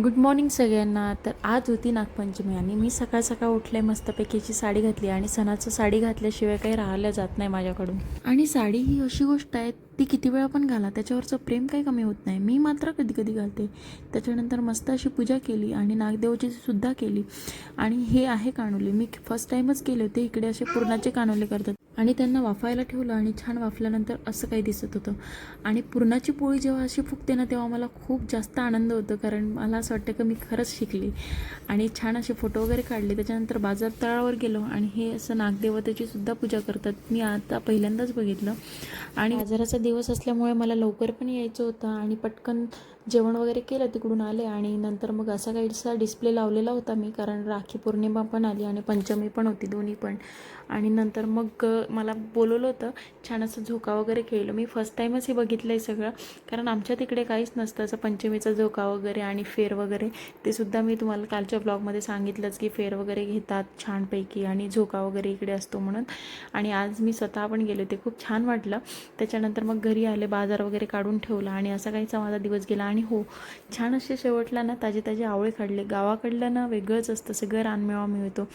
Good morning सगळ्यांना. तर आज होती नागपंचमी आणि मी सकाळ सकाळ उठले, मस्तपैकीची साडी घातली आणि सणाचं साडी घातल्याशिवाय काही राहिलं जात नाही माझ्याकडून. आणि साडी ही अशी गोष्ट आहे, ती किती वेळा पण घाला, त्याच्यावरचं प्रेम काही कमी होत नाही. मी मात्र कधी कधी घालते. त्याच्यानंतर मस्त अशी पूजा केली आणि नागदेवाची सुद्धा केली. आणि हे आहे कानोले, मी फर्स्ट टाईमच केले होते. इकडे असे पुरणाचे कानोले करतात आणि त्यांना वाफायला ठेवलं आणि छान वाफल्यानंतर असं काही दिसत होतं. आणि पुरणाची पोळी जेव्हा अशी फुगते ना, तेव्हा मला खूप जास्त आनंद होतो, कारण मला असं वाटतं की मी खरंच शिकली. आणि छान असे फोटो वगैरे काढले. त्याच्यानंतर बाजार तळावर गेलो आणि हे असं नागदेवतेची सुद्धा पूजा करतात, मी आता पहिल्यांदाच बघितलं. आणि बाजाराचा दिवस असल्यामुळे मला लवकर पण यायचं होतं आणि पटकन जेवण वगैरे केलं, तिकडून आले आणि नंतर मग असा काहीसा डिस्प्ले लावलेला होता मी, कारण राखी पौर्णिमा पण आली आणि पंचमी पण होती, दोन्ही पण. आणि नंतर मग मला बोलवलं होतं, छान असं झोका वगैरे खेळलं. मी फर्स्ट टाईमच हे बघितलं आहे सगळं, कारण आमच्या तिकडे काहीच नसतं असं पंचमीचा झोका वगैरे आणि फेर वगैरे. ते सुद्धा मी तुम्हाला कालच्या ब्लॉगमध्ये सांगितलंच की फेर वगैरे घेतात छानपैकी आणि झोका वगैरे इकडे असतो म्हणून. आणि आज मी स्वतः पण गेले, ते खूप छान वाटलं. त्याच्यानंतर मग घरी आले, बाजार वगैरे काढून ठेवला आणि असा काहीचा माझा दिवस गेला. आणि हो, छान असे शेवटला ना ताजे ताजे आवळे काढले. गावाकडलं ना वेगळंच असतं, सगळं रानमेवा मिळतो.